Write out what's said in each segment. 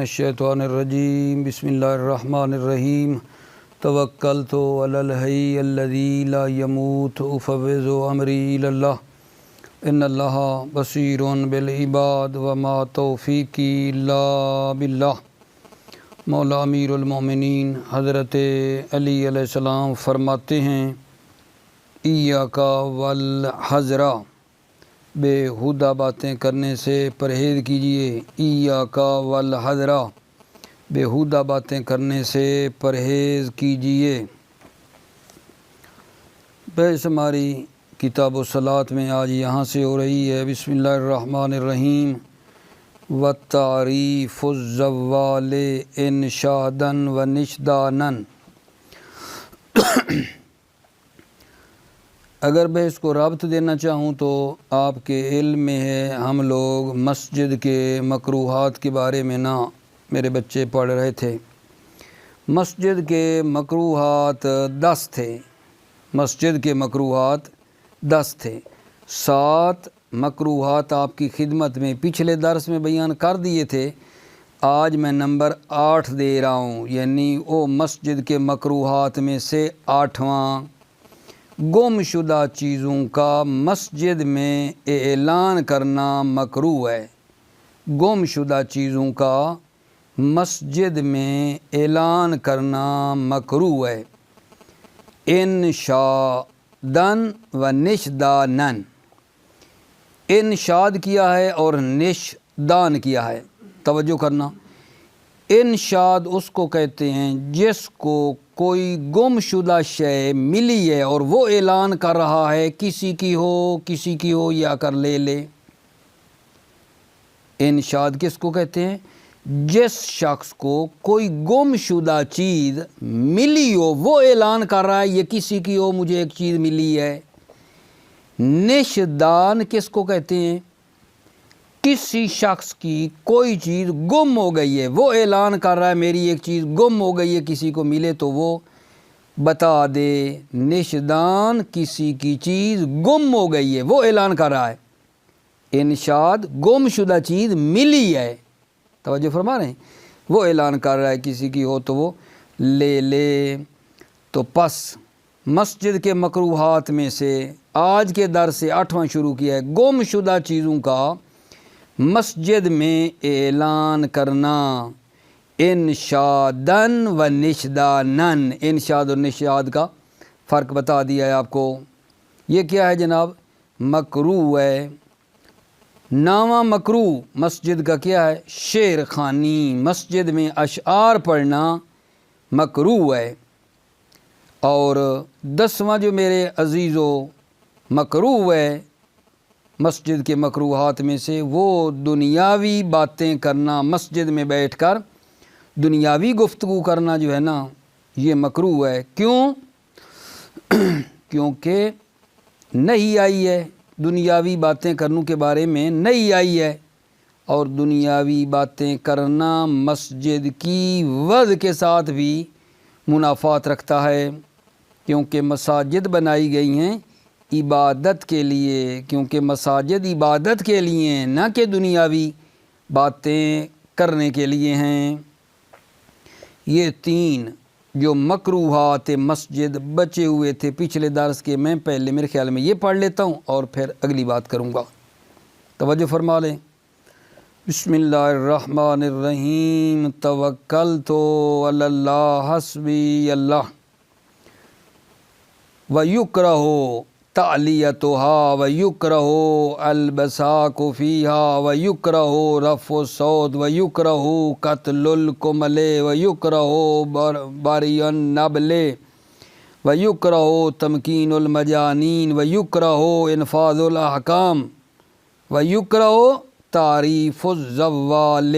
الشیطان الرجیم بسم اللہ الرحمن الرحیم توکلت علی الحی الذی لا یموت افوض امری الی اللہ ان اللہ بصیر بالعباد وما توفیقی الا باللہ۔ مولا امیر المومنین حضرت علی علیہ السلام فرماتے ہیں ایاک والحذر، بے ہودہ باتیں کرنے سے پرہیز کیجیے۔ ایاک والحذر، بے ہودہ باتیں کرنے سے پرہیز کیجیے۔ بحث ہماری کتاب و صلاۃ میں آج یہاں سے ہو رہی ہے۔ بسم اللہ الرحمن الرحیم۔ وَالتَّعْرِيفُ الزَّوَّالِ إِنشَادًا وَنِشْدَانًا۔ اگر میں اس کو رابط دینا چاہوں تو آپ کے علم میں ہے، ہم لوگ مسجد کے مکروہات کے بارے میں میرے بچے پڑھ رہے تھے۔ مسجد کے مکروہات 10 تھے۔ مسجد کے مکروہات 10 تھے۔ 7 مکروہات آپ کی خدمت میں پچھلے درس میں بیان کر دیے تھے۔ آج میں نمبر 8 دے رہا ہوں، یعنی وہ مسجد کے مکروہات میں سے 8واں۔ گم شدہ چیزوں کا مسجد میں اعلان کرنا مکروہ ہے۔ گم شدہ چیزوں کا مسجد میں اعلان کرنا مکروہ ہے۔ انشادن و نشدانن، انشاد کیا ہے اور نشدان کیا ہے، توجہ کرنا۔ انشاد اس کو کہتے ہیں جس کو کوئی گم شدہ شے ملی ہے اور وہ اعلان کر رہا ہے کسی کی ہو یا کر لے۔ انشاد کس کو کہتے ہیں؟ جس شخص کو کوئی گم شدہ چیز ملی ہو وہ اعلان کر رہا ہے یہ کسی کی ہو، مجھے ایک چیز ملی ہے۔ نشدان کس کو کہتے ہیں؟ کسی شخص کی کوئی چیز گم ہو گئی ہے، وہ اعلان کر رہا ہے میری ایک چیز گم ہو گئی ہے، کسی کو ملے تو وہ بتا دے۔ نشدان کسی کی چیز گم ہو گئی ہے، وہ اعلان کر رہا ہے۔ انشاد گم شدہ چیز ملی ہے، توجہ فرما رہے ہیں، وہ اعلان کر رہا ہے کسی کی ہو تو وہ لے۔ تو پس مسجد کے مکروہات میں سے آج کے درس سے 8واں شروع کیا ہے، گم شدہ چیزوں کا مسجد میں اعلان کرنا۔ انشادن و نشدانن، انشاد اور نشاد کا فرق بتا دیا ہے آپ کو۔ یہ کیا ہے جناب؟ مکروہ ہے۔ 9واں مکروہ مسجد کا کیا ہے؟ شعر خوانی، مسجد میں اشعار پڑھنا مکروہ ہے۔ اور 10واں جو میرے عزیزو مکروہ ہے مسجد کے مکروہات میں سے، وہ دنیاوی باتیں کرنا، مسجد میں بیٹھ کر دنیاوی گفتگو کرنا جو ہے نا یہ مکروہ ہے۔ کیوں؟ کیونکہ نہیں آئی ہے، دنیاوی باتیں کرنے کے بارے میں نہیں آئی ہے، اور دنیاوی باتیں کرنا مسجد کی وضع کے ساتھ بھی منافات رکھتا ہے، کیونکہ مساجد بنائی گئی ہیں عبادت کے لیے، کیونکہ مساجد عبادت کے لیے ہیں نہ کہ دنیاوی باتیں کرنے کے لیے ہیں۔ یہ 3 جو مکروہات مسجد بچے ہوئے تھے پچھلے درس کے، میں پہلے میرے خیال میں یہ پڑھ لیتا ہوں اور پھر اگلی بات کروں گا، توجہ فرما لیں۔ بسم اللہ الرحمن الرحیم۔ توکلت علی اللہ حسبی اللہ وَيُكْرَهُ تَعْلِيَتُهَا وَيُكْرَهُ الْبَسَاقُ فِيهَا وَيُكْرَهُ رَفْعُ الصَّوْتِ وَيُكْرَهُ قَتْلُ الْكُمَلِ وَيُكْرَهُ بَرْيُ النَّبْلِ وَيُكْرَهُ تَمْكِينُ الْمَجَانِينِ وَيُكْرَهُ إِنْفَاذُ الْأَحْكَامِ وَيُكْرَهُ تَعْرِيفُ الزَّوَّالِ۔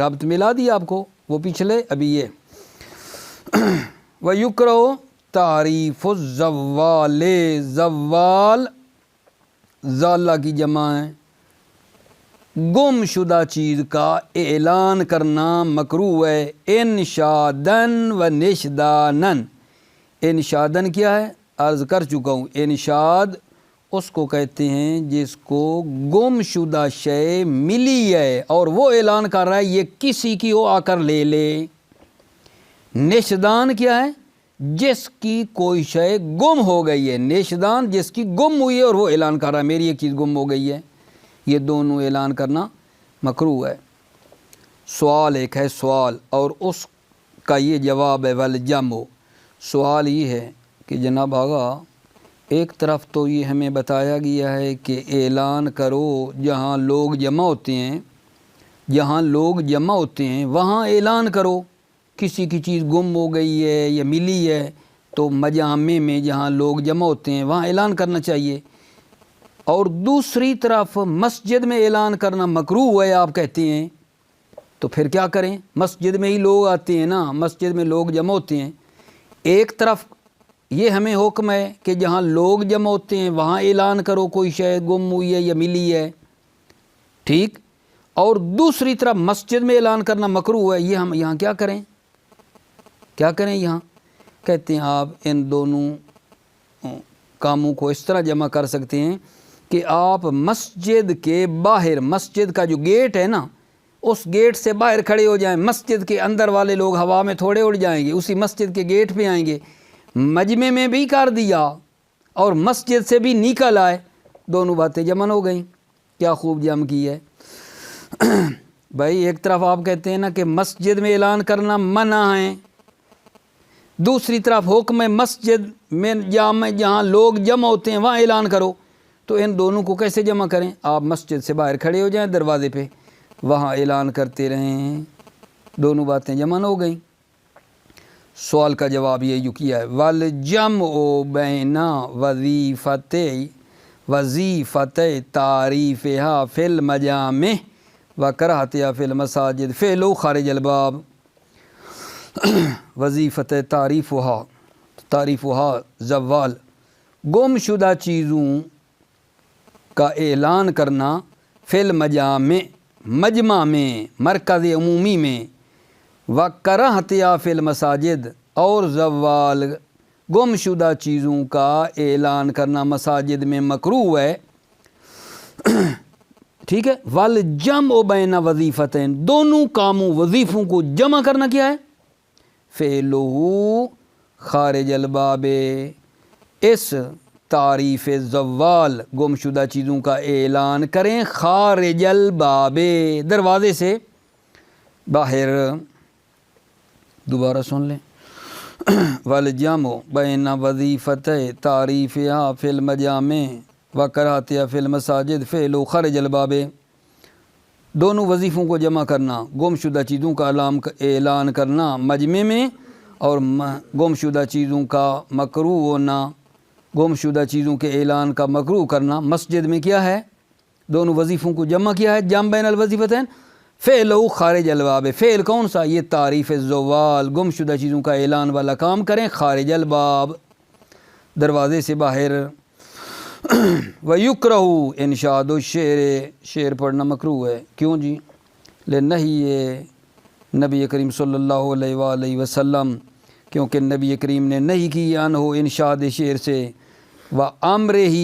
رابط ملا دیا آپ کو، وہ پچھلے ابھی یہ وَيُكْرَهُ تعریف الزوال، زوال زالہ کی جمع ہے۔ گم شدہ چیز کا اعلان کرنا مکروہ ہے۔ انشادن و نشدانن، انشادن کیا ہے؟ عرض کر چکا ہوں، انشاد اس کو کہتے ہیں جس کو گم شدہ شے ملی ہے اور وہ اعلان کر رہا ہے یہ کسی کی ہو آ کر لے لے۔ نیشدان کیا ہے؟ جس کی کوئی شے گم ہو گئی ہے، نیشدان جس کی گم ہوئی ہے اور وہ اعلان کر رہا ہے میری ایک چیز گم ہو گئی ہے، یہ دونوں اعلان کرنا مکروہ ہے۔ سوال ایک ہے سوال اور اس کا یہ جواب ہے والجمع۔ سوال یہ ہے کہ جناب آغا ایک طرف تو یہ ہمیں بتایا گیا ہے کہ اعلان کرو جہاں لوگ جمع ہوتے ہیں، جہاں لوگ جمع ہوتے ہیں وہاں اعلان کرو، کسی کی چیز گم ہو گئی ہے یا ملی ہے تو مجامع میں جہاں لوگ جمع ہوتے ہیں وہاں اعلان کرنا چاہیے، اور دوسری طرف مسجد میں اعلان کرنا مکروہ ہے آپ کہتے ہیں، تو پھر کیا کریں؟ مسجد میں ہی لوگ آتے ہیں نا، مسجد میں لوگ جمع ہوتے ہیں، ایک طرف یہ ہمیں حکم ہے کہ جہاں لوگ جمع ہوتے ہیں وہاں اعلان کرو کوئی شے گم ہوئی ہے یا ملی ہے، ٹھیک، اور دوسری طرف مسجد میں اعلان کرنا مکروہ ہے، یہ ہم یہاں کیا کریں؟ کیا کریں یہاں؟ کہتے ہیں آپ ان دونوں کاموں کو اس طرح جمع کر سکتے ہیں کہ آپ مسجد کے باہر، مسجد کا جو گیٹ ہے نا اس گیٹ سے باہر کھڑے ہو جائیں، مسجد کے اندر والے لوگ ہوا میں تھوڑے اڑ جائیں گے، اسی مسجد کے گیٹ پہ آئیں گے، مجمع میں بھی کر دیا اور مسجد سے بھی نکل آئے، دونوں باتیں جمع ہو گئیں، کیا خوب جمع کی ہے۔ بھائی ایک طرف آپ کہتے ہیں نا کہ مسجد میں اعلان کرنا منع ہے، دوسری طرف حکم ہے مسجد میں جہاں لوگ جمع ہوتے ہیں وہاں اعلان کرو، تو ان دونوں کو کیسے جمع کریں؟ آپ مسجد سے باہر کھڑے ہو جائیں دروازے پہ، وہاں اعلان کرتے رہیں، دونوں باتیں جمع ہو گئیں۔ سوال کا جواب یہ جو کیا ہے والجمع بین وظیفت تعریفها فی المجامع وکراہتها فی المساجد فعل خارج الباب۔ وظیفت تعریفها زوال، گم شدہ چیزوں کا اعلان کرنا، فی المجامع مجمع میں، مرکز عمومی میں، وکراہتها فی المساجد اور زوال گم شدہ چیزوں کا اعلان کرنا مساجد میں مکروہ ہے، ٹھیک ہے۔ والجمع بین وظیفتین، دونوں کاموں وظیفوں کو جمع کرنا کیا ہے؟ فعلہ خارج الباب، اس تعریف زوال گم شدہ چیزوں کا اعلان کریں خارج الباب، دروازے سے باہر۔ دوبارہ سن لیں، والجمع بین وظیفت تعریفها فی المجامع وکراہتها فی المساجد فعل خارج الباب، دونوں وظیفوں کو جمع کرنا، گم شدہ چیزوں کا اعلان کرنا مجمع میں، اور گم شدہ چیزوں کا مکروہ ہونا، گم شدہ چیزوں کے اعلان کا مکروہ کرنا مسجد میں کیا ہے؟ دونوں وظیفوں کو جمع کیا ہے، جمع بین الوظیفتین فعل خارج الباب، فعل کون سا؟ یہ تعریف زوال گم شدہ چیزوں کا اعلان والا کام کریں خارج الباب، دروازے سے باہر۔ وَيُكْرَهُ انشاد الشعر، شعر پڑھنا مکروہ ہے، کیوں جی؟ لنہی نبی کریم صلی اللہ علیہ وآلہ وسلم، کیونکہ نبی کریم نے نہیں کی عنہ انشاد شعر سے، وَأَمْرِهِ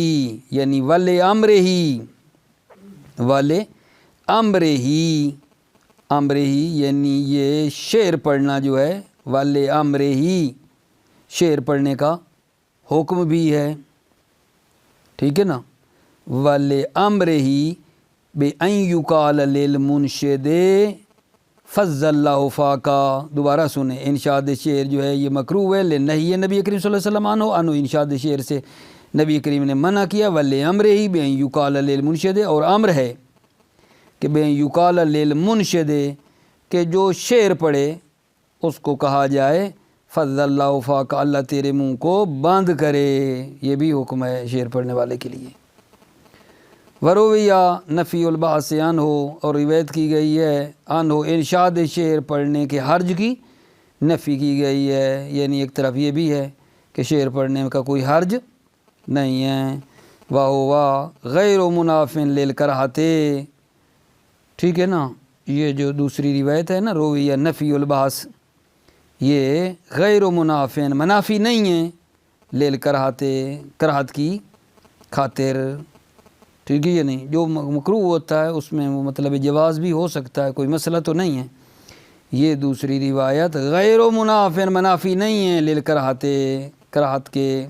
یعنی امرہی یعنی یہ شعر پڑھنا جو ہے امرہی، شعر پڑھنے کا حکم بھی ہے، ٹھیک ہے نا۔ امرہی بِأَن يُقَالَ لِلْمُنشِدِ فَضَّ اللَّهُ فَاقَا، دوبارہ سنیں، انشاد شعر جو ہے یہ مکروہ ہے، لنہی نبی کریم صلی اللہ علیہ وسلم عنہ انشاد شعر سے نبی کریم نے منع کیا، وَلِأَمْرِهِ بِأَن يُقَالَ لِلْمُنشِدِ، اور امر ہے کہ بِأَن يُقَالَ لِلْمُنشِدِ کہ جو شعر پڑھے اس کو کہا جائے فَضَّ اللَّهُ فَاقَا، اللہ تیرے منہ کو بند کرے، یہ بھی حکم ہے شعر پڑھنے والے کے لیے۔ ورویہ نفی الباس عنہ، اور روایت کی گئی ہے عنہ انشاد شعر پڑھنے کے حرج کی نفی کی گئی ہے، یعنی ایک طرف یہ بھی ہے کہ شعر پڑھنے کا کوئی حرج نہیں ہے، وَهُوَ غَيْرُ مُنَافٍ لِلْكَرْهَةِ، ٹھیک ہے نا۔ یہ جو دوسری روایت ہے نا رویہ نفی الباس، یہ غیر منافع منافی نہیں ہے لِلْكَرْهَةِ، کراہت کی خاطر، ٹھیک ہے یا نہیں؟ جو مکروہ ہوتا ہے اس میں وہ مطلب جواز بھی ہو سکتا ہے، کوئی مسئلہ تو نہیں ہے۔ یہ دوسری روایت غیر و منافع، منافی نہیں ہے للکراہت، کراہت کے۔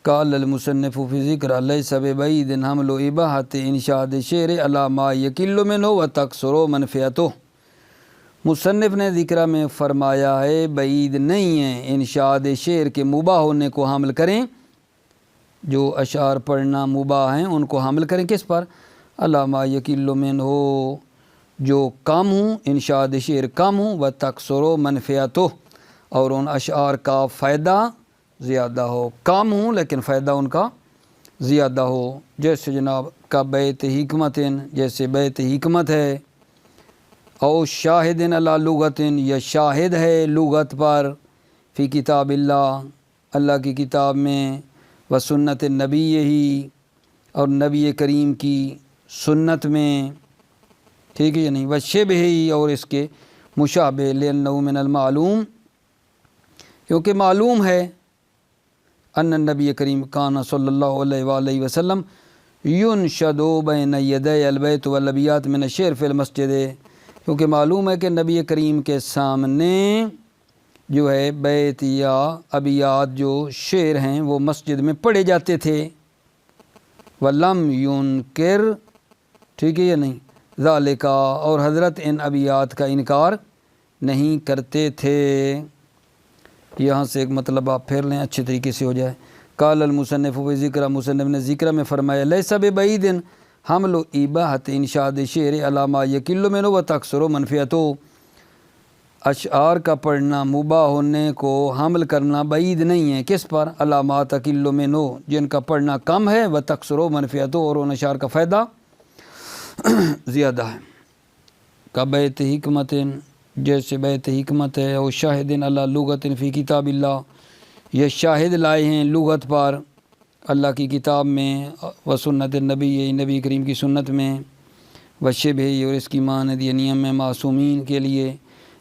قال المصنف فی ذکر لیس ببعید حمل اباحۃ انشاد شعر علی ما یقل منہ وتکثر منفعتہ۔ مصنف نے ذکرہ میں فرمایا ہے بعید نہیں ہے انشاد شعر کے مباح ہونے کو حمل کریں، جو اشعار پڑھنا مباح ہیں ان کو حمل کریں کس پر؟ علی ما یقل منہ، جو کم ہوں، انشاد شعر کم ہوں، وتکثر منفعتہ، اور ان اشعار کا فائدہ زیادہ ہو، کم ہوں لیکن فائدہ ان کا زیادہ ہو۔ جیسے جناب کا بیت حکمت، جیسے بیت حکمت ہے، او شاہد علی لغت، یا شاہد ہے لغت پر، فی کتاب اللہ، اللہ کی کتاب میں، و سنت نبی ہی، اور نبی کریم کی سنت میں، ٹھیک ہے یا نہیں؟ وشبہ ہی، اور اس کے مشابہ، لأنہ من المعلوم، کیونکہ معلوم ہے، ان النبی کریم کان صلی اللہ علیہ وآلہ وسلم ینشد بین یدی البیت والابیات من الشعر فی المسجد، کیونکہ معلوم ہے کہ نبی کریم کے سامنے جو ہے بیت یا ابیات جو شعر ہیں وہ مسجد میں پڑھے جاتے تھے۔ ولم ینکر، ٹھیک ہے یا نہیں؟ ذالکا، اور حضرت ان ابیات کا انکار نہیں کرتے تھے۔ یہاں سے ایک مطلب آپ پھیر لیں اچھے طریقے سے ہو جائے۔ قال المصنف فی ذکر، مصنف نے ذکر میں فرمایا لیس ببعید حمل اباحۃ انشاد شعر علی ما یقل منہ وتکثر منفعتہ، اشعار کا پڑھنا مباح ہونے کو حمل کرنا بعید نہیں ہے، کس پر؟ علی ما تقل منہ، جن کا پڑھنا کم ہے، وتکثر منفعتہ، اور ان اشعار کا فائدہ زیادہ ہے۔ کا بیت حکمت، جیسے بیت حکمت ہے، اور شاہد علی لغت فی کتاب اللہ، یہ شاہد لائے ہیں لغت پر اللہ کی کتاب میں، و سنت النبی، نبی کریم کی سنت میں، وشبہ، اور اس کی مانند یہ نیم ہے معصومین کے لیے،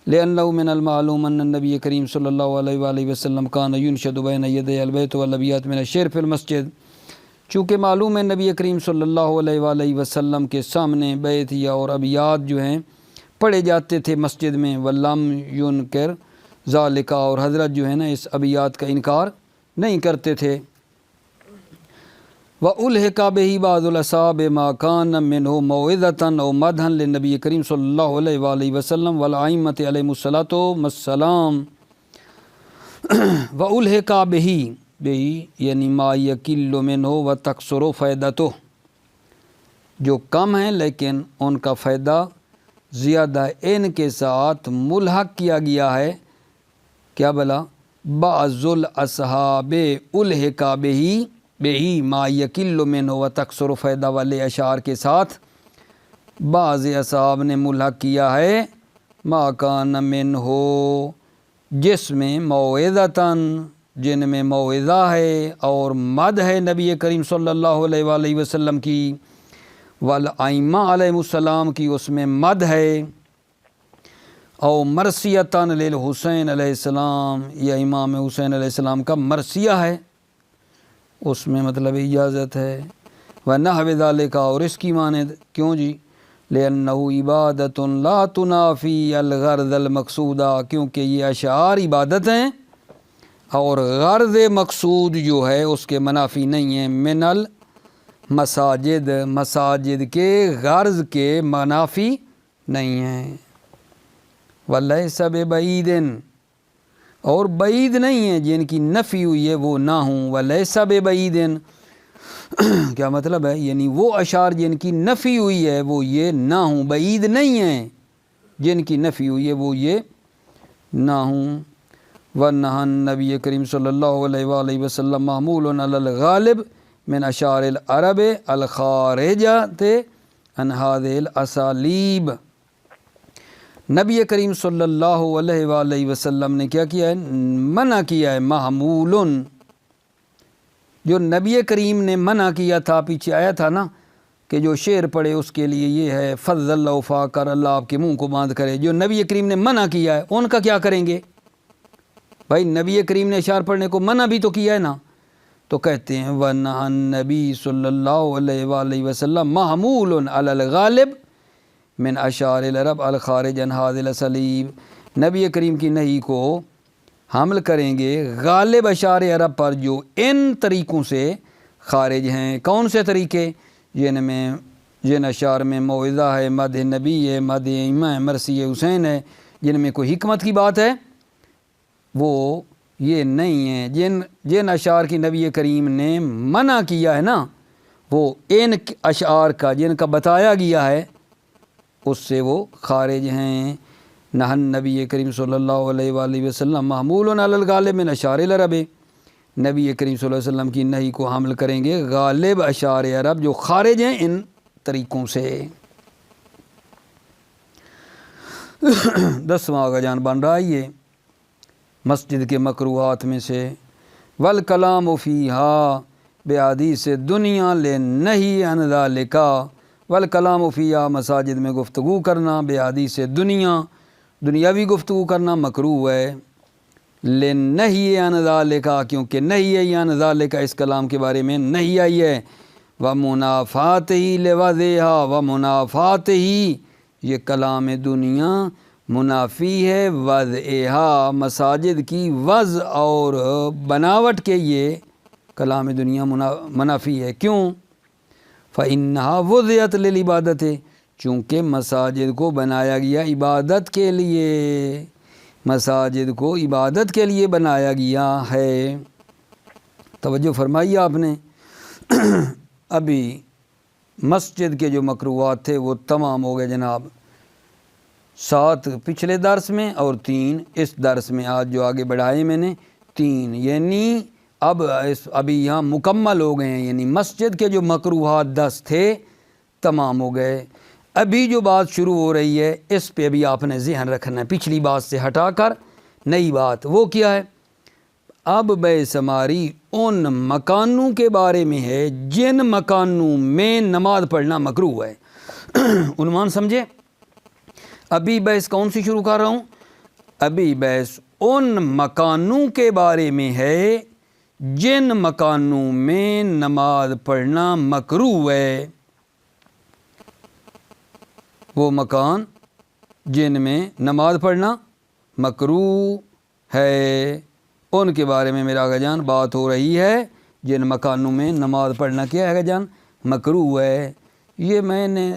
لأنہ من المعلوم ان النبی کریم صلی اللہ علیہ وآلہ وسلم کان ینشد بین یدی البیت والابیات من الشعر فی المسجد، چونکہ معلوم ہے نبی کریم صلی اللہ علیہ وآلہ وسلم کے سامنے بیت یا اور ابیات جو ہیں پڑھے جاتے تھے مسجد میں۔ ولم ینکر ذالکا، اور حضرت جو ہے نا اس ابیات کا انکار نہیں کرتے تھے۔ وَأُلْحِقَ بِهِ بَعْضُ الْأَصْحَابِ مَا كَانَ مِنْهُ مَوْعِظَةً أَوْ مَدْحًا لِلنَّبِيِّ كَرِيمِ صلی اللہ علیہ وآلہ وسلم وَالْأَئِمَّةِ عَلَيْهِمُ الصَّلَاةُ وَالسَّلَامُ۔ وَأُلْحِقَ بِهِ یعنی ما یقل منہ وتکثر فائدتہ، جو کم ہیں لیکن ان کا فائدہ زیادہ ہے، ان کے ساتھ ملحق کیا گیا ہے، کیا بلا؟ بعض الاصحاب الحق بہی ما یقل منہ وتکثر فائدہ والے اشعار کے ساتھ بعض اصحاب نے ملحق کیا ہے ما کان منہ، جس میں موعظتاً، جن میں موعظہ ہے اور مد ہے نبی کریم صلی اللہ علیہ وآلہ وسلم کی، والائمہ علیہ السلام کی اس میں مد ہے، او مرثیتاً للحسین علیہ السلام، یا امام حسین علیہ السلام کا مرثیہ ہے، اس میں مطلب اجازت ہے، ونحو ذالک، اور اس کی مانند، کیوں جی؟ لأنہ عبادت لا تنافی الغرض المقصودہ، کیونکہ یہ اشعار عبادت ہیں اور غرض مقصود جو ہے اس کے منافی نہیں ہیں، من المساجد، مساجد کے غرض کے منافی نہیں ہیں، وَلَيْسَ بِبَعِيدٍ، اور بعید نہیں ہیں، جن کی نفی ہوئی ہے وہ نہ ہوں، وَلَيْسَ بِبَعِيدٍ، کیا مطلب ہے؟ یعنی وہ اشعار جن کی نفی ہوئی ہے وہ یہ نہ ہوں، بعید نہیں ہیں، جن کی نفی ہوئی ہے وہ یہ نہ ہوں۔ وَنَّهَا النَّبِيُّ کریم صلی اللہ علیہ وآلہ وسلم محمول علی الغالب من اشعار العرب الخارجۃ عن هذه الاسالیب، نبی کریم صلی اللہ علیہ وآلہ وسلم نے کیا کیا ہے؟ منع کیا ہے، محمول، جو نبی کریم نے منع کیا تھا، پیچھے آیا تھا نا کہ جو شعر پڑھے اس کے لیے یہ ہے فض اللہ فاکر، اللہ آپ کے منہ کو باندھ کرے، جو نبی کریم نے منع کیا ہے ان کا کیا کریں گے؟ بھائی نبی کریم نے اشعار پڑھنے کو منع بھی تو کیا ہے نا، تو کہتے ہیں وَنَهَى النَّبِي صلی اللہ علیہ وآلہ وسلم محمول علی الغالب من اشعار العرب الخارج عن هذه الاسالیب، نبی کریم کی نہی کو حمل کریں گے غالب اشعار عرب پر جو ان طریقوں سے خارج ہیں۔ کون سے طریقے؟ جن اشعار میں موعظہ ہے، مدح نبی ہے، مدح ائمہ ہے، مرثی حسین ہے، جن میں کوئی حکمت کی بات ہے، وہ یہ نہیں ہیں۔ جن اشعار کی نبی کریم نے منع کیا ہے نا، وہ ان اشعار کا جن کا بتایا گیا ہے اس سے وہ خارج ہیں۔ نہى النبی کریم صلی اللہ علیہ وآلہ وسلم محمول علی الغالب من اشعار العرب، نبی کریم صلی اللہ علیہ وسلم کی نہی کو حمل کریں گے غالب اشعار عرب جو خارج ہیں ان طریقوں سے۔ 10واں آقا جان بن رہا ہے یہ مسجد کے مکروہات میں سے، والکلام فیہا بحدیث دنیا لنہی عن ذالک، والکلام فیہا مساجد میں گفتگو کرنا بحدیث دنیاوی گفتگو کرنا مکروہ ہے، لنہی عن ذالک کیونکہ نہی ہے عن ذالک اس کلام کے بارے میں نہیں آئی ہے، ومنافاتہ لوضعہا، ومنافاتہ یہ کلام دنیا منافی ہے وضعہا مساجد کی وضع اور بناوٹ کے، یہ کلام دنیا منافی ہے۔ کیوں؟ فَإِنَّهَا وُضِعَتْ لِلْعِبَادَةِ، چونکہ مساجد کو بنایا گیا عبادت کے لیے، مساجد کو عبادت کے لیے بنایا گیا ہے۔ توجہ فرمائیے آپ نے، ابھی مسجد کے جو مکروہات تھے وہ تمام ہو گئے جناب، 7 پچھلے درس میں اور 3 اس درس میں، آج جو آگے بڑھائے میں نے 3، یعنی ابھی یہاں مکمل ہو گئے ہیں، یعنی مسجد کے جو مکروہات 10 تھے تمام ہو گئے۔ ابھی جو بات شروع ہو رہی ہے اس پہ بھی آپ نے ذہن رکھنا ہے، پچھلی بات سے ہٹا کر نئی بات، وہ کیا ہے؟ اب بحث ہماری ان مکانوں کے بارے میں ہے جن مکانوں میں نماز پڑھنا مکروہ ہے۔ عنوان سمجھے؟ ابھی بحث کون سی شروع کر رہا ہوں؟ ابھی بحث ان مکانوں کے بارے میں ہے جن مکانوں میں نماز پڑھنا مکروہ ہے، وہ مکان جن میں نماز پڑھنا مکروہ ہے، ان کے بارے میں میرا آقا جان بات ہو رہی ہے، جن مکانوں میں نماز پڑھنا کیا ہے آقا جان؟ مکروہ ہے۔ یہ میں نے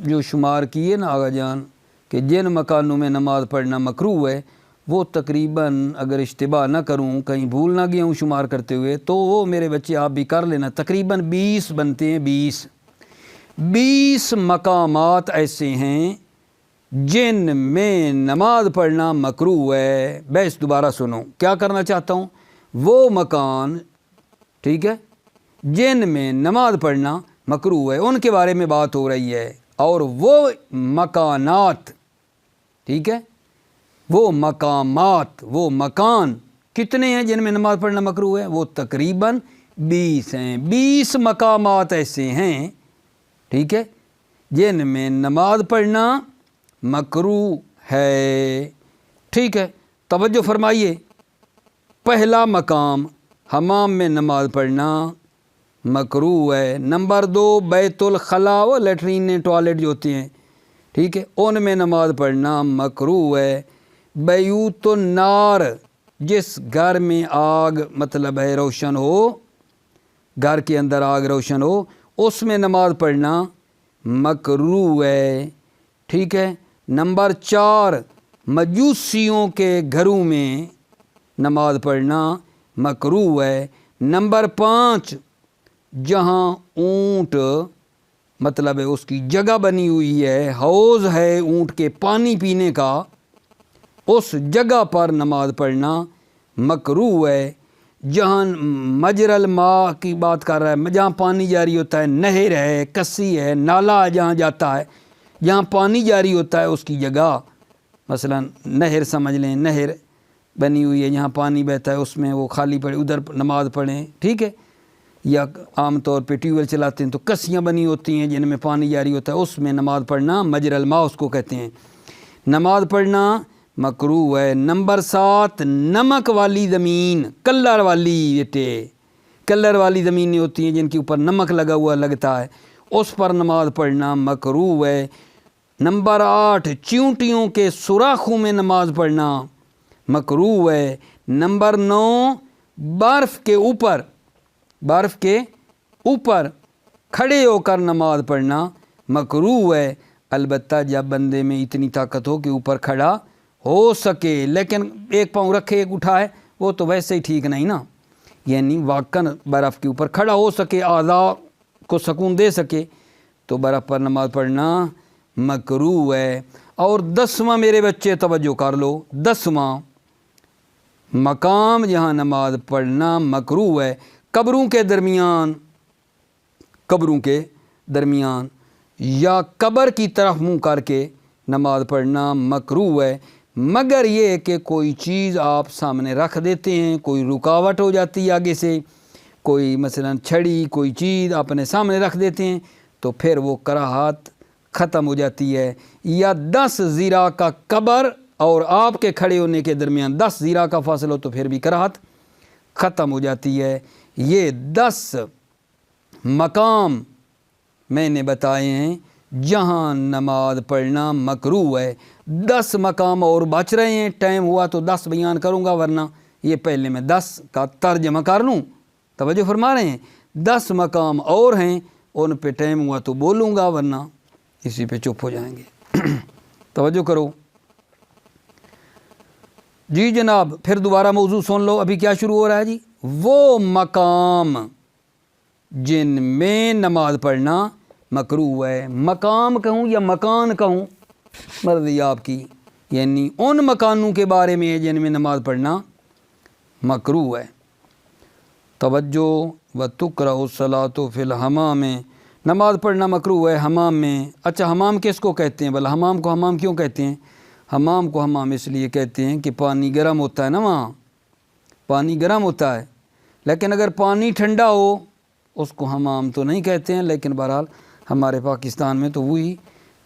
جو شمار کیے نا آقا جان کہ جن مکانوں میں نماز پڑھنا مکروہ ہے، وہ تقریباً اگر اشتباہ نہ کروں، کہیں بھول نہ گیا ہوں شمار کرتے ہوئے، تو وہ میرے بچے آپ بھی کر لینا، تقریباً 20 بنتے ہیں۔ 20 مقامات ایسے ہیں جن میں نماز پڑھنا مکروہ ہے۔ بحث دوبارہ سنو، کیا کرنا چاہتا ہوں؟ وہ مکان، ٹھیک ہے، جن میں نماز پڑھنا مکروہ ہے ان کے بارے میں بات ہو رہی ہے، اور وہ مکانات، ٹھیک ہے، وہ مقامات، وہ مکان کتنے ہیں جن میں نماز پڑھنا مکروہ ہے؟ وہ تقریباً 20 ہیں۔ 20 مقامات ایسے ہیں، ٹھیک ہے، جن میں نماز پڑھنا مکروہ ہے۔ ٹھیک ہے، توجہ فرمائیے، پہلا مقام حمام میں نماز پڑھنا مکروہ ہے۔ نمبر 2 بیت الخلاء، وہ لیٹرین ٹوائلٹ جو ہوتے ہیں، ٹھیک ہے، ان میں نماز پڑھنا مکروہ ہے۔ بیوت النار، جس گھر میں آگ مطلب ہے روشن ہو، گھر کے اندر آگ روشن ہو، اس میں نماز پڑھنا مکروہ ہے، ٹھیک ہے۔ نمبر 4 مجوسیوں کے گھروں میں نماز پڑھنا مکروہ ہے۔ نمبر 5 جہاں اونٹ مطلب ہے اس کی جگہ بنی ہوئی ہے، حوض ہے اونٹ کے پانی پینے کا، اس جگہ پر نماز پڑھنا مکروہ ہے۔ جہاں مجرى الماء کی بات کر رہا ہے، جہاں پانی جاری ہوتا ہے، نہر ہے، کسی ہے، نالا جہاں جاتا ہے، جہاں پانی جاری ہوتا ہے اس کی جگہ، مثلا نہر سمجھ لیں، نہر بنی ہوئی ہے جہاں پانی بہتا ہے، اس میں وہ خالی پڑے، ادھر نماز پڑھیں، ٹھیک ہے۔ یا عام طور پہ ٹیوب ویل چلاتے ہیں تو کسیاں بنی ہوتی ہیں جن میں پانی جاری ہوتا ہے، اس میں نماز پڑھنا مجرى الماء اس کو کہتے ہیں، نماز پڑھنا مکروہ ہے۔ نمبر 7 نمک والی زمین، کلر والی بیٹے، کلر والی زمینیں ہوتی ہیں جن کے اوپر نمک لگا ہوا لگتا ہے، اس پر نماز پڑھنا مکروہ ہے۔ نمبر 8، چیونٹیوں کے سوراخوں میں نماز پڑھنا مکروہ ہے۔ نمبر 9، برف کے اوپر کھڑے ہو کر نماز پڑھنا مکروہ ہے، البتہ جب بندے میں اتنی طاقت ہو کہ اوپر کھڑا ہو سکے، لیکن ایک پاؤں رکھے ایک اٹھائے وہ تو ویسے ہی ٹھیک نہیں نا، یعنی واقعاً برف کے اوپر کھڑا ہو سکے، اعضاء کو سکون دے سکے تو برف پر نماز پڑھنا مکروہ ہے۔ اور 10واں میرے بچے توجہ کر لو، 10واں مقام جہاں نماز پڑھنا مکروہ ہے، قبروں کے درمیان یا قبر کی طرف منہ کر کے نماز پڑھنا مکروہ ہے، مگر یہ کہ کوئی چیز آپ سامنے رکھ دیتے ہیں، کوئی رکاوٹ ہو جاتی ہے آگے سے، کوئی مثلا چھڑی کوئی چیز اپنے سامنے رکھ دیتے ہیں تو پھر وہ کراہت ختم ہو جاتی ہے۔ یا 10 ذراع کا قبر اور آپ کے کھڑے ہونے کے درمیان 10 ذراع کا فاصلہ ہو تو پھر بھی کراہت ختم ہو جاتی ہے۔ یہ 10 مقام میں نے بتائے ہیں جہاں نماز پڑھنا مکروہ ہے۔ 10 مقام اور بچ رہے ہیں، ٹائم ہوا تو 10 بیان کروں گا، ورنہ یہ پہلے میں 10 کا ترجمہ کر لوں۔ توجہ فرما رہے ہیں، 10 مقام اور ہیں، ان پہ ٹائم ہوا تو بولوں گا، ورنہ اسی پہ چپ ہو جائیں گے۔ توجہ کرو جی جناب، پھر دوبارہ موضوع سن لو، ابھی کیا شروع ہو رہا ہے جی؟ وہ مقام جن میں نماز پڑھنا مکروہ ہے۔ مقام کہوں یا مکان کہوں، مرضی آپ کی، یعنی ان مکانوں کے بارے میں جن میں نماز پڑھنا مکروہ ہے۔ توجہ، وَتُكْرَهُ الصَّلَاةُ فِي الْحَمَامِ، نماز پڑھنا مکروہ ہے حمام میں۔ اچھا، حمام کس کو کہتے ہیں؟ بھلا حمام کو حمام کیوں کہتے ہیں؟ حمام کو حمام اس لیے کہتے ہیں کہ پانی گرم ہوتا ہے نا، وہاں پانی گرم ہوتا ہے، لیکن اگر پانی ٹھنڈا ہو اس کو حمام تو نہیں کہتے ہیں، لیکن بہرحال ہمارے پاکستان میں تو وہی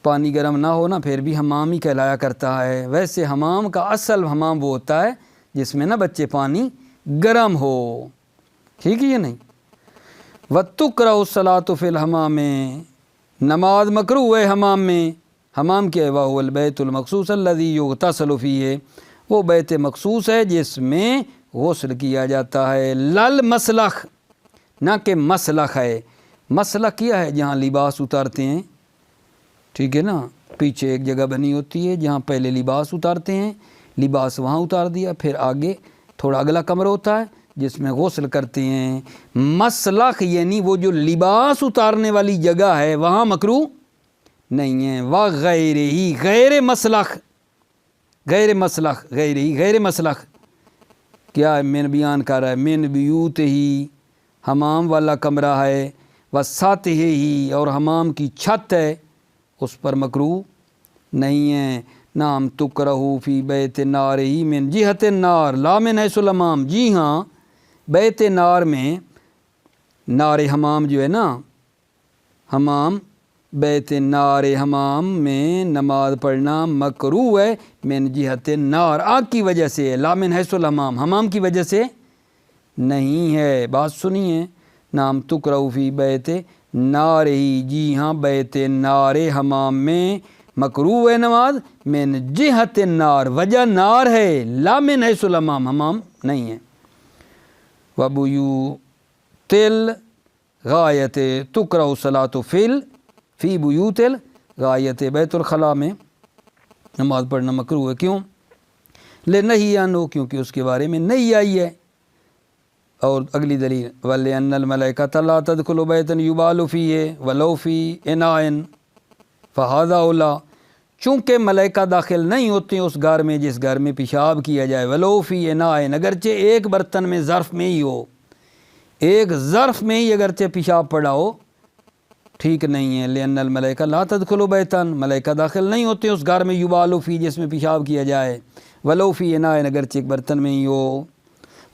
پانی گرم نہ ہو نا پھر بھی حمام ہی کہلایا کرتا ہے۔ ویسے حمام کا اصل حمام وہ ہوتا ہے جس میں نا بچے پانی گرم ہو، ٹھیک ہے یہ نہیں؟ وَتُكْرَهُ الصَّلَاةُ فِي الْحَمَامِ، نماز مکروہ ہے حمام میں۔ حمام کیا ہے؟ وَهُوَ الْبَيْتُ الْمَخْصُوصُ الَّذِي يُغْتَسَلُ فِيهِ، وہ بیت مخصوص ہے جس میں غسل کیا جاتا ہے۔ لل مسلخ، نہ کہ مسلخ ہے۔ مسلخ کیا ہے؟ جہاں لباس اتارتے ہیں، ٹھیک ہے نا، پیچھے ایک جگہ بنی ہوتی ہے جہاں پہلے لباس اتارتے ہیں، لباس وہاں اتار دیا، پھر آگے تھوڑا اگلا کمرہ ہوتا ہے جس میں غسل کرتے ہیں۔ مسلخ یعنی وہ جو لباس اتارنے والی جگہ ہے وہاں مکروہ نہیں ہے۔ وغیرہ، غیر مسلخ، غیر مسلخ کیا ہے؟ من بیان کر رہا ہے، من بیوت ہی، حمام والا کمرہ ہے، وسطح ہی، اور حمام کی چھت ہے، اس پر مکروہ نہیں ہے۔ نام تکرہ فی بیت نار ہی من جہت النار لا من حیث الحمام، جی ہاں بیت نار میں، نار حمام جو ہے نا، حمام، بیت نار حمام میں نماز پڑھنا مکروہ ہے، من جہت النار، آگ کی وجہ سے، لا من حیث الحمام، حمام کی وجہ سے نہیں ہے۔ بات سنیے، نام تکرہ فی بیت نار ہی، جی ہاں بیت نار حمام میں مکروہ ہے نماز، من جہت النار، وجہ نار ہے، لا من حیث الحمام، حمام نہیں ہے۔ وَبُيُوتِ الْغَائِطِ تُكْرَهُ الصَّلَاةُ فی بیوت الغائط، بیت الخلاء میں نماز پڑھنا مکروہ ہے۔ کیوں؟ لِنَهِی عَنْهُ، کیونکہ اس کے بارے میں نہیں آئی ہے۔ اور اگلی دلیل، وَلِأَنَّ الْمَلَائِكَةَ لَا تَدْخُلُ بَيْتًا يُبَالُ فِيهِ وَلَوْ فِي إِنَاءٍ فَهَذَا أَوْلَىٰ، چونکہ ملائکہ داخل نہیں ہوتے اس گھر میں جس گھر میں پیشاب کیا جائے، وَلَوْ فِي إِنَاءٍ، اگرچہ ایک برتن میں، ظرف میں ہی ہو، ایک ظرف میں ہی اگرچہ پیشاب پڑا ہو، ٹھیک نہیں ہے۔ لِأَنَّ الْمَلَائِكَةَ لَا تَدْخُلُ بَيْتًا، ملائکہ داخل نہیں ہوتے اس گھر میں، یُبَالُ فِیہ، جس میں پیشاب کیا جائے، وَلَوْ فِی إِنَاءٍ، اگرچہ ایک برتن میں ہی ہو۔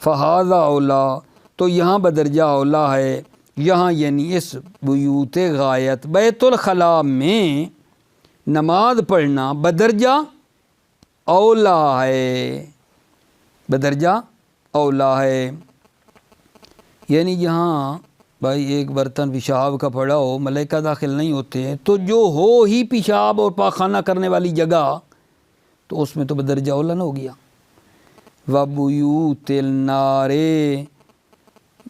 فَهَذَا أَوْلَىٰ، تو یہاں بدرجہ اولا ہے، یہاں یعنی اس بیوت غایت بیت الخلاء میں نماز پڑھنا بدرجہ اولا ہے، بدرجہ اولا ہے۔ یعنی جہاں بھائی ایک برتن پیشاب کا پڑا ہو، ملائکہ داخل نہیں ہوتے ہیں، تو جو ہو ہی پیشاب اور پاخانہ کرنے والی جگہ، تو اس میں تو بدرجہ اولن ہو گیا۔ وَبُيُوتِ النَّارِ،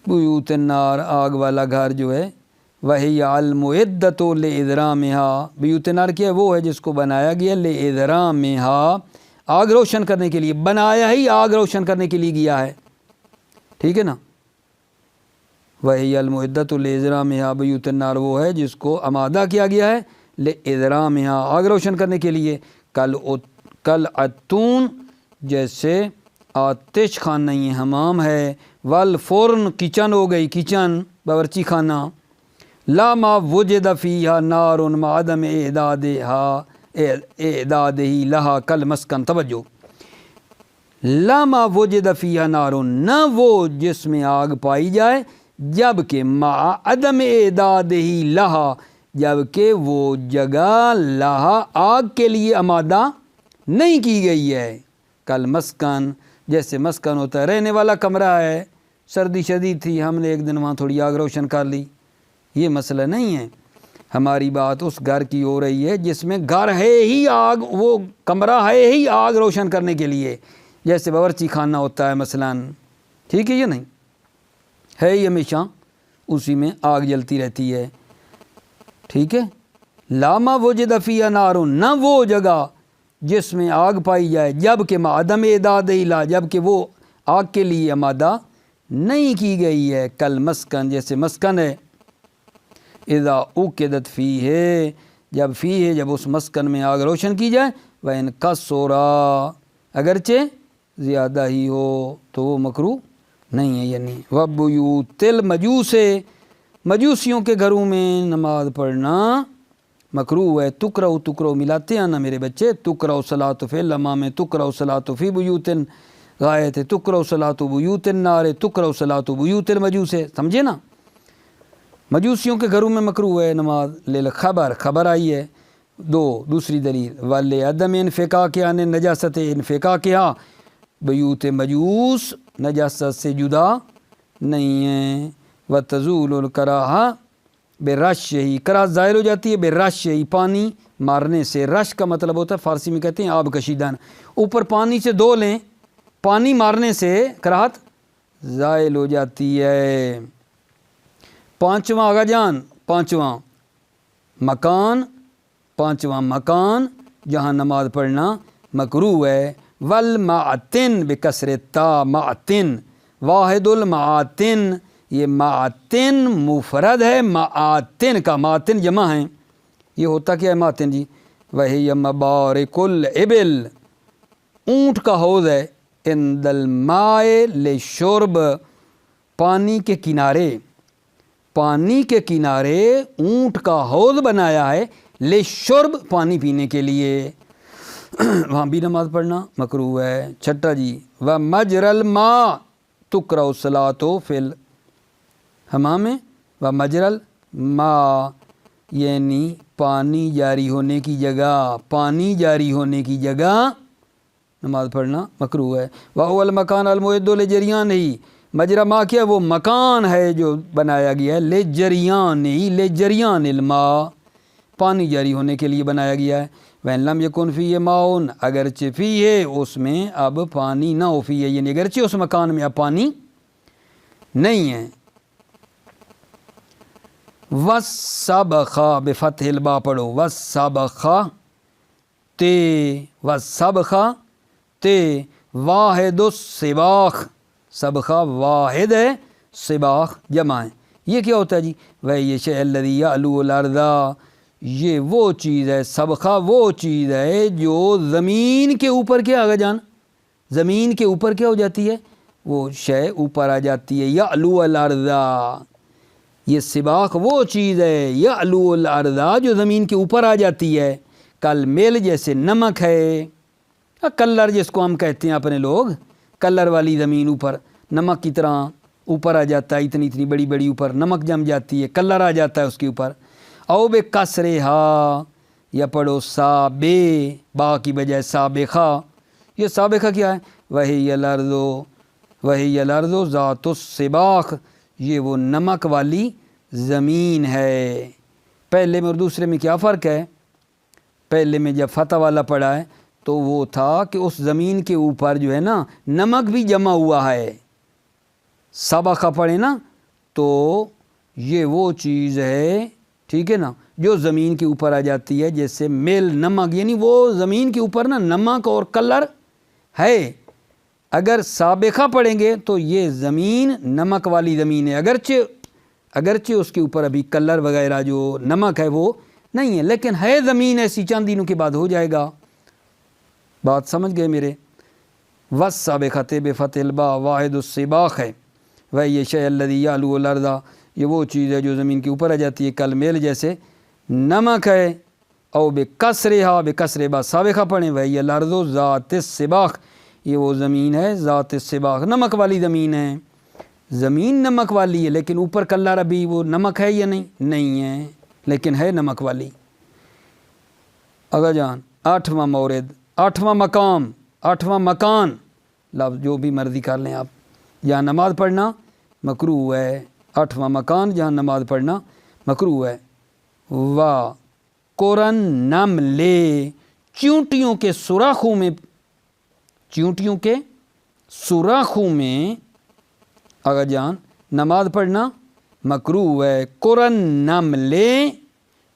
بیوت النار آگ والا گھر جو ہے، وَهِيَ الْمُعِدَّةُ لِإِذْرَامِهَا، بیوت النار کیا ہے؟ وہ ہے جس کو بنایا گیا لِإِذْرَامِهَا، آگ روشن کرنے کے لیے، بنایا ہی آگ روشن کرنے کے لیے گیا ہے، ٹھیک ہے نا۔ وَهِيَ الْمُعِدَّةُ لِإِذْرَامِهَا، بیوت النار وہ ہے جس کو آمادہ کیا گیا ہے لِإِذْرَامِهَا، آگ روشن کرنے کے لیے، کل اتون، جیسے آتش خانہ حمام ہے، والفرن، کچن ہو گئی، کچن باورچی خانہ، لا ما وجد فیہا نار مع عدم اعدادہ لہا کل مسکن، توجہ، لا ما وجد فیہا نار، نہ وہ جس میں آگ پائی جائے، جبکہ مع عدم اعدادہ لہا، جبکہ وہ جگہ لہا آگ کے لیے آمادہ نہیں کی گئی ہے، کل مسکن، جیسے مسکن ہوتا ہے رہنے والا کمرہ ہے، سردی شدید تھی، ہم نے ایک دن وہاں تھوڑی آگ روشن کر لی، یہ مسئلہ نہیں ہے۔ ہماری بات اس گھر کی ہو رہی ہے جس میں گھر ہے ہی آگ، وہ کمرہ ہے ہی آگ روشن کرنے کے لیے، جیسے باورچی خانہ ہوتا ہے مثلاً، ٹھیک ہے یہ نہیں ہے ہی ہمیشہ اسی میں آگ جلتی رہتی ہے، ٹھیک ہے۔ لا ما وجد فیہا نار، نہ وہ جگہ جس میں آگ پائی جائے، جبکہ مع عدم اعدادہ لہا، جبکہ وہ آگ کے لیے آمادہ نہیں کی گئی ہے، کل مسکن، جیسے مسکن ہے، اذا اوقدت فیہ، جب اس مسکن میں آگ روشن کی جائے، وَإِن كَثُرَا، اگرچہ زیادہ ہی ہو تو وہ مکروہ نہیں ہے، یعنی وَبُيُوتِ الْمَجُوسِ، مجوسیوں کے گھروں میں نماز پڑھنا مکروہ ہے۔ تکرہ ملاتے ہیں نا میرے بچے، تکرہ الصلاۃ فی الحمام، تکرہ الصلاۃ فی بیوت غایت، تکرہ الصلاۃ بیوت النار، تکرہ الصلاۃ بیوت المجوس، سمجھے نا، مجوسیوں کے گھروں میں مکروہ ہے نماز، خبر آئی ہے، دوسری دلیل وَلِعَدَمِ انفِكَاكِ عَنِ النَّجَاسَةِ، انفِكَاكِهَا، بیوت مجوس نجاست سے جدا نہیں ہیں، وَتَزُولُ الْكَرَاهَةُ بِرَشِّهِ، کراہت ظاہر ہو جاتی ہے بِرَشِّهِ، پانی مارنے سے، رش کا مطلب ہوتا ہے، فارسی میں کہتے ہیں آب کشیدن، اوپر پانی سے دو لیں، پانی مارنے سے کراہت زائل ہو جاتی ہے۔ پانچواں آغا جان، پانچواں مکان جہاں نماز پڑھنا مکروہ ہے، والمعتن بکسر التاء، معتن، واحد المعاتن، یہ معتن مفرد ہے، معاتن کا، معتن جمع ہیں، یہ ہوتا کیا ہے معتن جی؟ وہی مبارک الابل، اونٹ کا حوض ہے، عند الماء للشرب، پانی کے کنارے اونٹ کا حوض بنایا ہے، للشرب، پانی پینے کے لیے، وہاں بھی نماز پڑھنا مکروہ ہے۔ چھٹا جی، ومجرى الماء تکرہ الصلاۃ فی الحمام، ومجرى الماء، یعنی پانی جاری ہونے کی جگہ نماز پڑھنا مکروہ ہے۔ وَهُوَ الْمَكَانُ الْمُعِدُّ لِجَرْيَانِهِ، مجرى ماء کیا وہ مکان ہے جو بنایا گیا ہے، لِجَرْيَانِ الماء، پانی جاری ہونے کے لیے بنایا گیا ہے۔ وَإِن لَمْ يَكُنْ فِيهِ مَاءٌ، اگرچہ فیہ، اس میں اب پانی نہ ہو، فیہ یعنی اگرچہ اس مکان میں اب پانی نہیں ہے۔ وَالسَّبْخَ، بفتح الباء پڑھو، وَالسَّبْخَ تے واحد السباخ، سبخہ واحد ہے، سباخ جمع ہے، یہ کیا ہوتا ہے جی؟ وَهِيَ الشَّيْءُ الَّذِي يَعْلُو الْأَرْضَ، یہ وہ چیز ہے، سبخہ وہ چیز ہے جو زمین کے اوپر کیا آگا جان، زمین کے اوپر کیا ہو جاتی ہے، وہ شے اوپر آ جاتی ہے، یعلو الارض، یہ سباخ وہ چیز ہے، یعلو الارض، جو زمین کے اوپر آ جاتی ہے، کل میل، جیسے نمک ہے، کلر جس کو ہم کہتے ہیں اپنے لوگ، کلر والی زمین اوپر نمک کی طرح اوپر آ جاتا ہے، اتنی بڑی بڑی اوپر نمک جم جاتی ہے، کلر آ جاتا ہے اس کے اوپر۔ او بے کسرہا، یا پڑھو سابے، با کی بجائے سابخہ، یہ سابخہ کیا ہے؟ وہی الارض ذات السباخ، یہ وہ نمک والی زمین ہے۔ پہلے میں اور دوسرے میں کیا فرق ہے؟ پہلے میں جب فتح والا پڑھا ہے تو وہ تھا کہ اس زمین کے اوپر جو ہے نا نمک بھی جمع ہوا ہے۔ سبقہ پڑھے نا تو یہ وہ چیز ہے، ٹھیک ہے نا، جو زمین کے اوپر آ جاتی ہے، جیسے میل نمک، یعنی وہ زمین کے اوپر نا نمک اور کلر ہے۔ اگر سابقہ پڑھیں گے تو یہ زمین نمک والی زمین ہے، اگرچہ اس کے اوپر ابھی کلر وغیرہ جو نمک ہے وہ نہیں ہے، لیکن ہے زمین ایسی، چند دنوں کے بعد ہو جائے گا۔ بات سمجھ گئے میرے؟ والسابقۃ بفتح الباء واحد السباق ہے، وہی شیء الذی یعلو الارض، یہ وہ چیز ہے جو زمین کے اوپر آ جاتی ہے، کل میل جیسے نمک ہے۔ او بکسرہا، بکسر با سابقہ پڑھیں، وہی الارض ذات السباق، یہ وہ زمین ہے ذات السباق، نمک والی زمین ہے۔ زمین نمک والی ہے لیکن اوپر کلر ابھی وہ نمک ہے یا نہیں ہے، لیکن ہے نمک والی۔ اگر جان 8واں مورد، 8واں مقام، 8واں مکان، لفظ جو بھی مرضی کر لیں آپ، جہاں نماز پڑھنا مکروہ ہے، 8واں مکان جہاں نماز پڑھنا مکروہ ہے۔ وا قرن نمل، چیونٹیوں کے سوراخوں میں، چیونٹیوں کے سوراخوں میں اگر جان نماز پڑھنا مکروہ ہے۔ قرن نمل،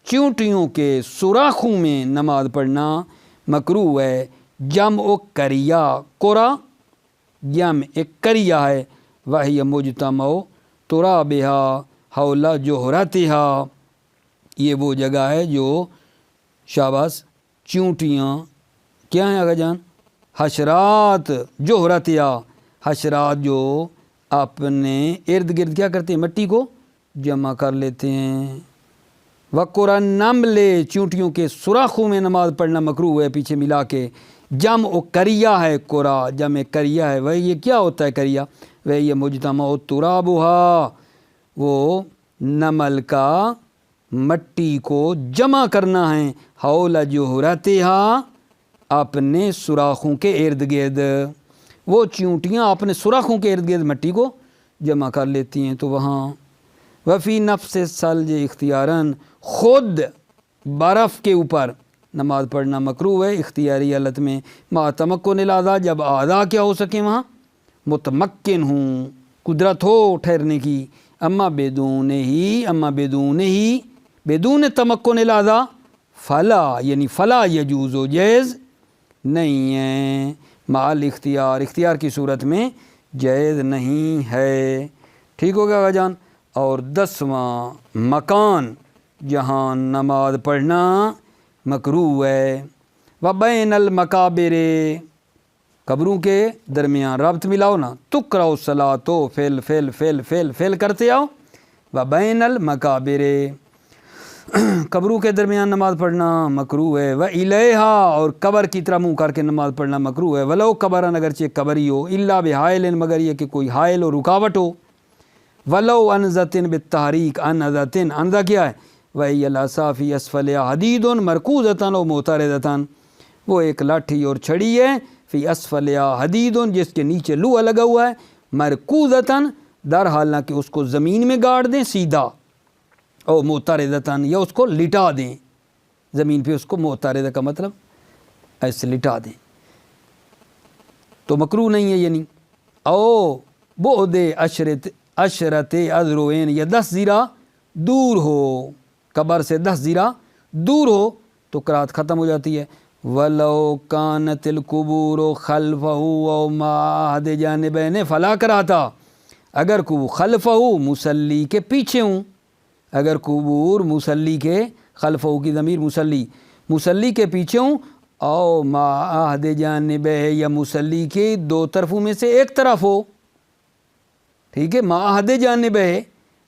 چیونٹیوں کے سوراخوں میں نماز پڑھنا مکروہ ہے۔ جمع کریا، قرا جمع کریا ہے، وہی مجتمع ترابہا حول جوہرتہا، یہ وہ جگہ ہے جو شاباش چیونٹیاں کیا ہیں آگا جان؟ حشرات، جوہرتہا، حشرات جو اپنے ارد گرد کیا کرتے ہیں؟ مٹی کو جمع کر لیتے ہیں۔ وقرن نمل، چیونٹیوں کے سوراخوں میں نماز پڑھنا مکروہ ہے، پیچھے ملا کے۔ جمع کریا ہے، قرا جمع کریا ہے، وہی یہ کیا ہوتا ہے کریا؟ وہی یہ مجتمع ترابہا، وہ نمل کا مٹی کو جمع کرنا ہے، حول جوہرتہا، اپنے سوراخوں کے ارد گرد۔ وہ چیونٹیاں اپنے سوراخوں کے ارد گرد مٹی کو جمع کر لیتی ہیں تو وہاں۔ وفی نفس الثلج اختیاراً، خود برف کے اوپر نماز پڑھنا مکروہ ہے اختیاری حالت میں، مع تمکن الاعضاء، جب اعضاء کیا ہو سکیں وہاں متمکن ہوں، قدرت ہو ٹھہرنے کی۔ اما بدون ہی بدون تمکن الاعضاء فلا، یعنی فلا یجوز، و جائز نہیں ہے، مع الاختیار، اختیار کی صورت میں جائز نہیں ہے۔ ٹھیک ہو گیا جان؟ اور 10واں مکان جہاں نماز پڑھنا مکروہ ہے۔ وبین المقابر، قبروں کے درمیان ربط ملاؤ نا، تقرأ الصلاۃ، فعل کرتے آؤ، وبین المقابر، قبروں کے درمیان نماز پڑھنا مکروہ ہے۔ وإلیہا، اور قبر کی طرح منہ کر کے نماز پڑھنا مکروہ ہے۔ ولو قبرن، اگرچہ قبر ہی ہو، الا بحائل، مگر یہ کہ کوئی حائل و رکاوٹ ہو۔ ولو انزۃ بالتحریک، انزۃ، انزہ کیا ہے؟ وہی العصا فی اسفلہا حدید مرکوزۃ و معترضۃ، وہ ایک لاٹھی اور چھڑی ہے، فی اسفلہا حدید، جس کے نیچے لوہا لگا ہوا ہے، مرکوزۃ، در حالانکہ اس کو زمین میں گاڑ دیں سیدھا، او معترضۃ، یا اس کو لٹا دیں زمین پہ، اس کو معترضہ کا مطلب ایسے لٹا دیں تو مکروہ نہیں ہے یعنی۔ او بعد عشرت اذرعین، یا 10 زیرہ دور ہو، قبر سے 10 زیرہ دور ہو تو قرات ختم ہو جاتی ہے۔ ولو کانت القبور خلفہ او ما احد جانبین فلا کراہتا، اگر قبور خلفہ مصلی کے پیچھے ہوں، اگر قبور مصلی کے خلفہ کی ضمیر مصلی کے پیچھے ہوں، او ما احد جانبہ، یا مصلی کے 2 طرفوں میں سے ایک طرف ہو، ٹھیک ہے، ما احد جانبہ،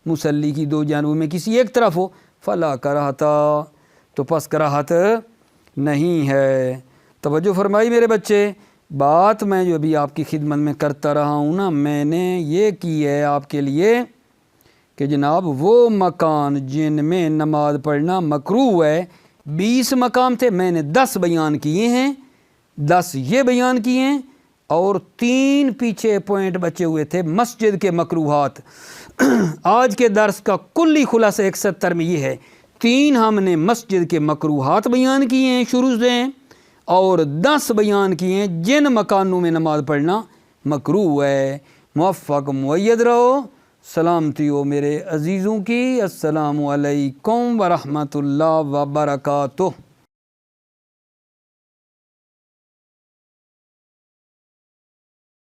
مصلی کی 2 جانبوں میں کسی ایک طرف ہو، فلا کراہتا، تو پس کراہت نہیں ہے۔ توجہ فرمائی میرے بچے، بات میں جو ابھی آپ کی خدمت میں کرتا رہا ہوں نا، میں نے یہ کی ہے آپ کے لیے کہ جناب وہ مکان جن میں نماز پڑھنا مکروہ ہے، 20 مقام تھے، میں نے 10 بیان کیے ہیں، 10 یہ بیان کیے ہیں، اور 3 پیچھے پوائنٹ بچے ہوئے تھے مسجد کے مکروہات۔ آج کے درس کا کلی خلاصہ 71 میں یہ ہے، 3 ہم نے مسجد کے مکروہات بیان کیے ہیں شروع سے، اور 10 بیان کیے ہیں جن مکانوں میں نماز پڑھنا مکروہ ہے۔ موفق مؤید رہو، سلامتی ہو میرے عزیزوں کی۔ السلام علیکم ورحمۃ اللہ وبرکاتہ۔